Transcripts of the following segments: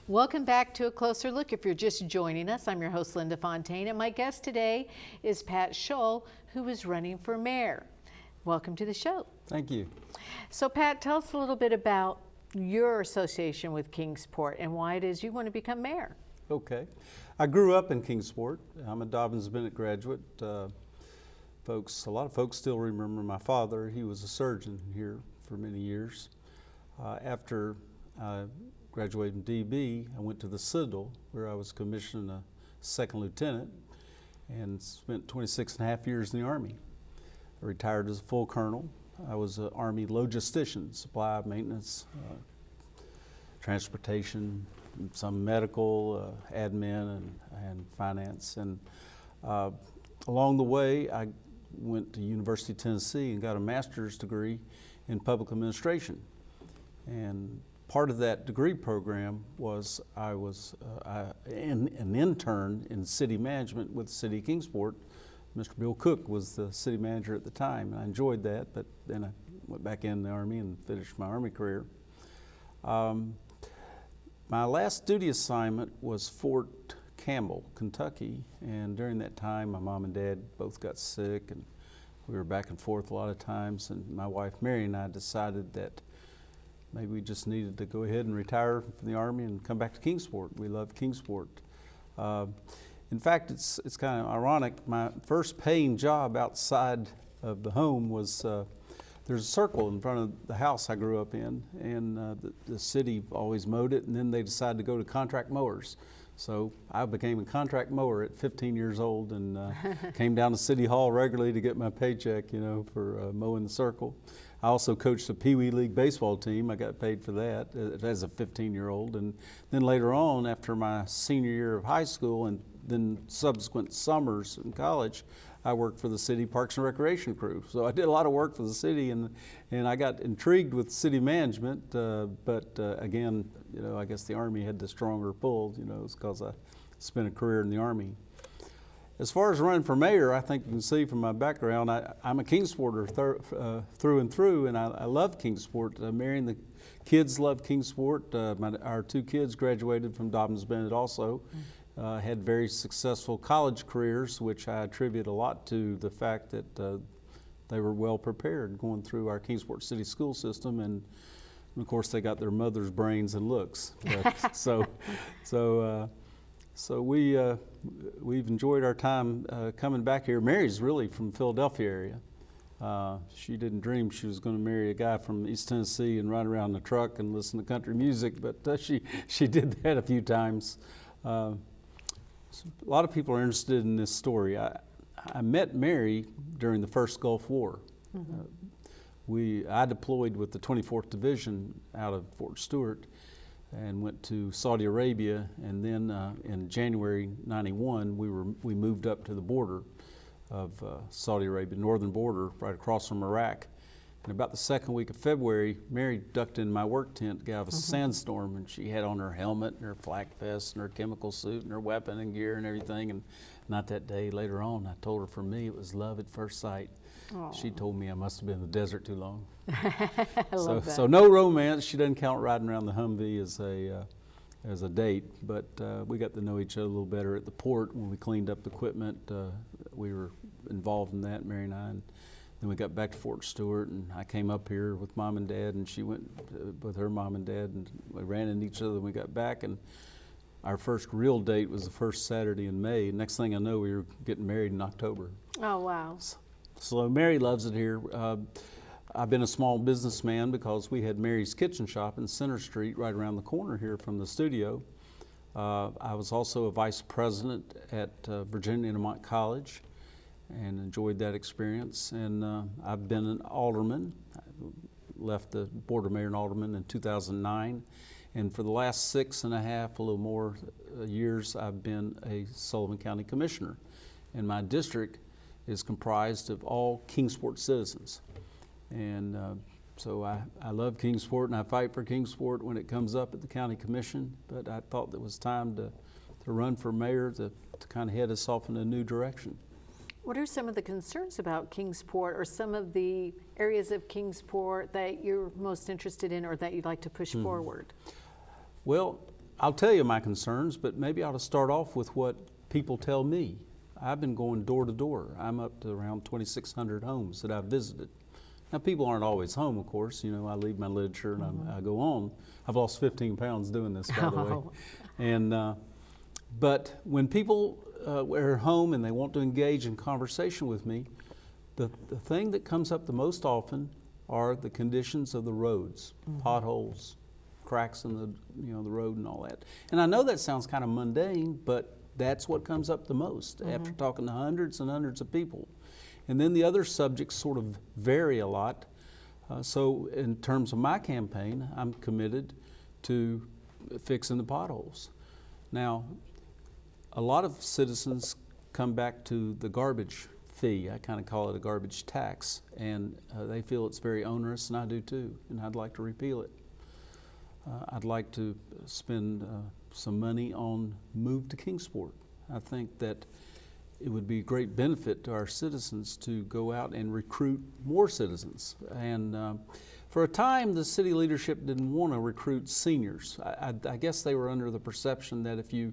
Welcome back to A Closer Look. If you're just joining us, I'm your host, Linda Fontaine, and my guest today is Pat Shull, who is running for mayor. Welcome to the show. Thank you. So Pat, tell us a little bit about your association with Kingsport and why it is you want to become mayor. Okay. I grew up in Kingsport. I'm a Dobbins-Bennett graduate. A lot of folks still remember my father. He was a surgeon here for many years. After I graduated from DB, I went to the Citadel, where I was commissioned a second lieutenant and spent 26 and a half years in the Army. I retired as a full colonel. I was an Army logistician, supply, maintenance, transportation, some medical, admin, and finance. And along the way, I went to University of Tennessee and got a master's degree in public administration. And part of that degree program was I was an intern in city management with the City of Kingsport. Mr. Bill Cook was the city manager at the time, and I enjoyed that, but then I went back in the Army and finished my Army career. My last duty assignment was Fort Campbell, Kentucky, and during that time my mom and dad both got sick, and we were back and forth a lot of times, and my wife Mary and I decided that maybe we just needed to go ahead and retire from the Army and come back to Kingsport. We love Kingsport. In fact, it's kind of ironic. My first paying job outside of the home was, there's a circle in front of the house I grew up in, and the city always mowed it, and then they decided to go to contract mowers. So I became a contract mower at 15 years old and came down to City Hall regularly to get my paycheck, you know, for mowing the circle. I also coached a Pee Wee League baseball team. I got paid for that as a 15-year-old. And then later on, after my senior year of high school and then subsequent summers in college, I worked for the city Parks and Recreation crew. So I did a lot of work for the city, and I got intrigued with city management, but again, you know, I guess the Army had the stronger pull, you know, it's because I spent a career in the Army. As far as running for mayor, I think you can see from my background, I'm a Kingsporter through and through, and I love Kingsport. Mary and the kids love Kingsport. Our two kids graduated from Dobbins-Bennett also. Had very successful college careers, which I attribute a lot to the fact that they were well prepared going through our Kingsport City school system, and of course they got their mother's brains and looks. But, so we've enjoyed our time coming back here. Mary's really from Philadelphia area. She didn't dream she was going to marry a guy from East Tennessee and ride around in the truck and listen to country music, but she did that a few times. A lot of people are interested in this story. I met Mary during the first Gulf War. I deployed with the 24th Division out of Fort Stewart and went to Saudi Arabia, and then in January '91 we moved up to the border of Saudi Arabia, northern border, right across from Iraq. And about the second week of February, Mary ducked in my work tent to get out of a sandstorm, and she had on her helmet and her flak vest and her chemical suit and her weapon and gear and everything. And not that day, later on, I told her for me it was love at first sight. Aww. She told me I must have been in the desert too long. So no romance. She doesn't count riding around the Humvee as a date, but we got to know each other a little better at the port when we cleaned up equipment. We were involved in that, Mary and I. And then we got back to Fort Stewart, and I came up here with Mom and Dad, and she went with her mom and dad, and we ran into each other when we got back. And our first real date was the first Saturday in May. Next thing I know, we were getting married in October. Oh, wow. So Mary loves it here. I've been a small businessman because we had Mary's Kitchen Shop in Center Street right around the corner here from the studio. I was also a vice president at Virginia Intermont College and enjoyed that experience. And I've been an alderman. I left the board of mayor and alderman in 2009. And for the last 6.5, a little more years, I've been a Sullivan County commissioner. And my district is comprised of all Kingsport citizens. And so I love Kingsport, and I fight for Kingsport when it comes up at the county commission. But I thought it was time to run for mayor to kind of head us off in a new direction. What are some of the concerns about Kingsport, or some of the areas of Kingsport that you're most interested in or that you'd like to push forward? Well, I'll tell you my concerns, but maybe I ought to start off with what people tell me. I've been going door to door. I'm up to around 2,600 homes that I've visited. Now, people aren't always home, of course. You know, I leave my literature and I go on. I've lost 15 pounds doing this, by the way. And, but when people are home and they want to engage in conversation with me, the thing that comes up the most often are the conditions of the roads, potholes, cracks in the road and all that. And I know that sounds kind of mundane, but that's what comes up the most after talking to hundreds and hundreds of people. And then the other subjects sort of vary a lot. So in terms of my campaign, I'm committed to fixing the potholes. Now, a lot of citizens come back to the garbage fee. I kind of call it a garbage tax, and they feel it's very onerous, and I do too, and I'd like to repeal it. I'd like to spend some money on Move to Kingsport. I think that it would be a great benefit to our citizens to go out and recruit more citizens. And for a time, the city leadership didn't want to recruit seniors. I guess they were under the perception that if you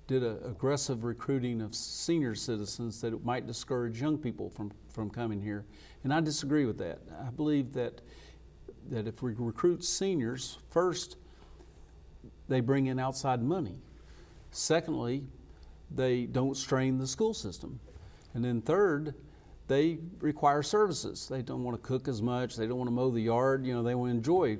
did an aggressive recruiting of senior citizens, that it might discourage young people from coming here. And I disagree with that. I believe that if we recruit seniors, first, they bring in outside money. Secondly, they don't strain the school system. And then third, they require services. They don't want to cook as much. They don't want to mow the yard. You know, they want to enjoy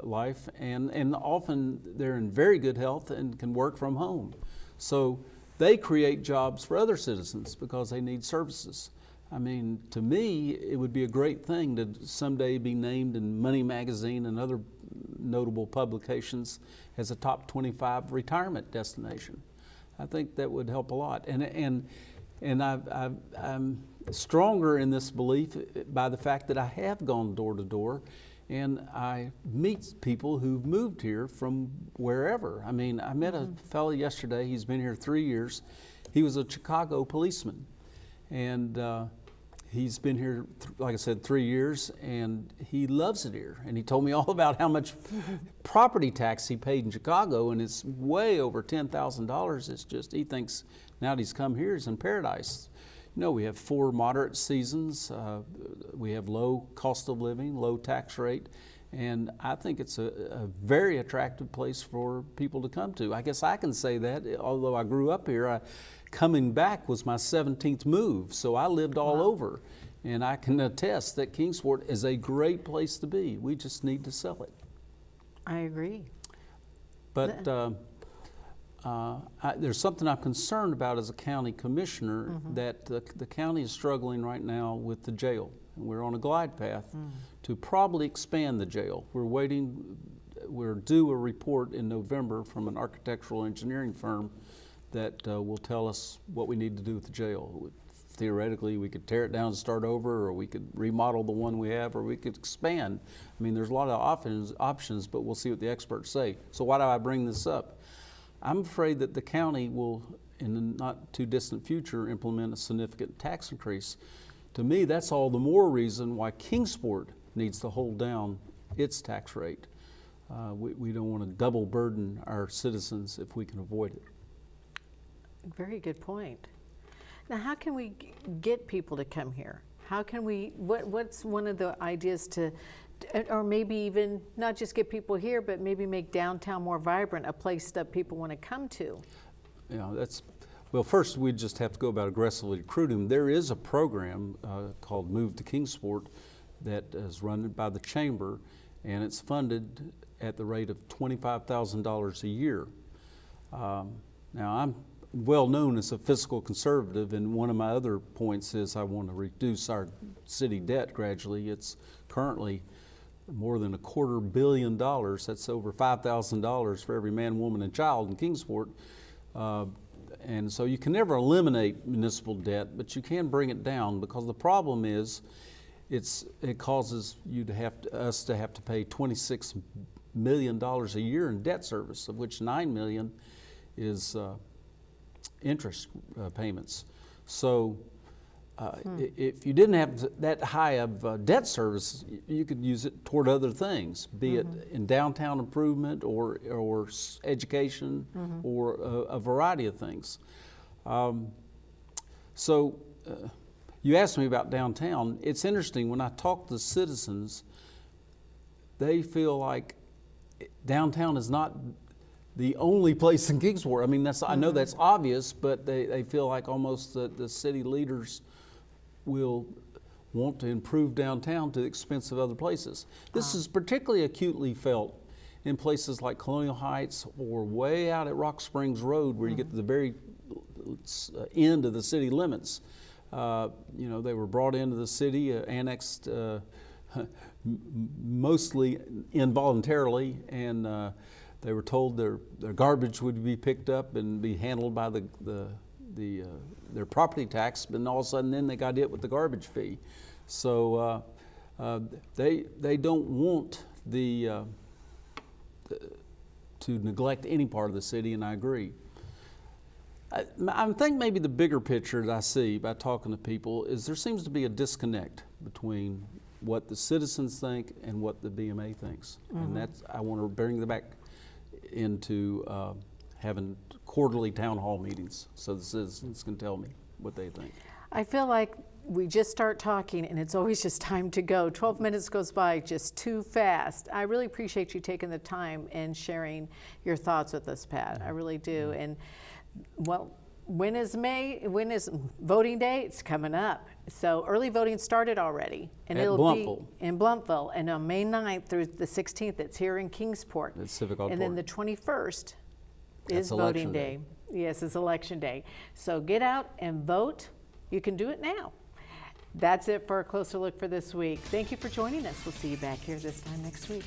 life. And often they're in very good health and can work from home. So they create jobs for other citizens because they need services. I mean, to me, it would be a great thing to someday be named in Money Magazine and other notable publications as a top 25 retirement destination. I think that would help a lot. And I'm stronger in this belief by the fact that I have gone door to door and I meet people who've moved here from wherever. I mean, I met a fellow yesterday, he's been here 3 years. He was a Chicago policeman. And he's been here, like I said, 3 years, and he loves it here. And he told me all about how much property tax he paid in Chicago, and it's way over $10,000. It's just, he thinks now that he's come here, he's in paradise. You know, we have 4 moderate seasons. We have low cost of living, low tax rate, and I think it's a very attractive place for people to come to. I guess I can say that, although I grew up here, coming back was my 17th move, so I lived all over. And I can attest that Kingsport is a great place to be. We just need to sell it. I agree. But there's something I'm concerned about as a county commissioner, that the county is struggling right now with the jail. And we're on a glide path to probably expand the jail. We're due a report in November from an architectural engineering firm that will tell us what we need to do with the jail. Theoretically, we could tear it down and start over, or we could remodel the one we have, or we could expand. I mean, there's a lot of options, but we'll see what the experts say. So why do I bring this up? I'm afraid that the county will, in the not too distant future, implement a significant tax increase. To me, that's all the more reason why Kingsport needs to hold down its tax rate. We don't want to double burden our citizens if we can avoid it. Very good point. Now, how can we get people to come here? How can we, what's one of the ideas to, or maybe even not just get people here, but maybe make downtown more vibrant, a place that people want to come to? You know, well, first we just have to go about aggressively recruiting. There is a program called Move to Kingsport that is run by the Chamber, and it's funded at the rate of $25,000 a year. Now, I'm well known as a fiscal conservative, and one of my other points is I want to reduce our city debt gradually. It's currently more than $250 million. That's over $5,000 for every man, woman, and child in Kingsport. And so you can never eliminate municipal debt, but you can bring it down, because the problem is it causes us to have to pay $26 million a year in debt service, of which $9 million is interest payments. So If you didn't have that high of debt service, you could use it toward other things, be it in downtown improvement or education or a variety of things. So you asked me about downtown. It's interesting, when I talk to citizens, they feel like downtown is not the only place in Kingsport. I mean, I know that's obvious, but they feel like almost the city leaders will want to improve downtown to the expense of other places. This is particularly acutely felt in places like Colonial Heights or way out at Rock Springs Road, where you get to the very end of the city limits. You know, they were brought into the city, annexed mostly involuntarily, and they were told their garbage would be picked up and be handled by their property tax, but all of a sudden then they got hit with the garbage fee. So they don't want to neglect any part of the city, and I agree. I think maybe the bigger picture that I see by talking to people is there seems to be a disconnect between what the citizens think and what the BMA thinks. And that's, I want to bring that back into having quarterly town hall meetings so the citizens can tell me what they think. I feel like we just start talking and it's always just time to go. 12 minutes goes by just too fast. I really appreciate you taking the time and sharing your thoughts with us, Pat. I really do. And well, when is voting day? It's coming up. So early voting started already. And At it'll Blumpville. be in Blumpville. And on May 9th through the 16th, it's here in Kingsport. It's Civic And then Auditorium. the 21st That's is voting election day. day. Yes, it's election day. So get out and vote. You can do it now. That's it for a closer look for this week. Thank you for joining us. We'll see you back here this time next week.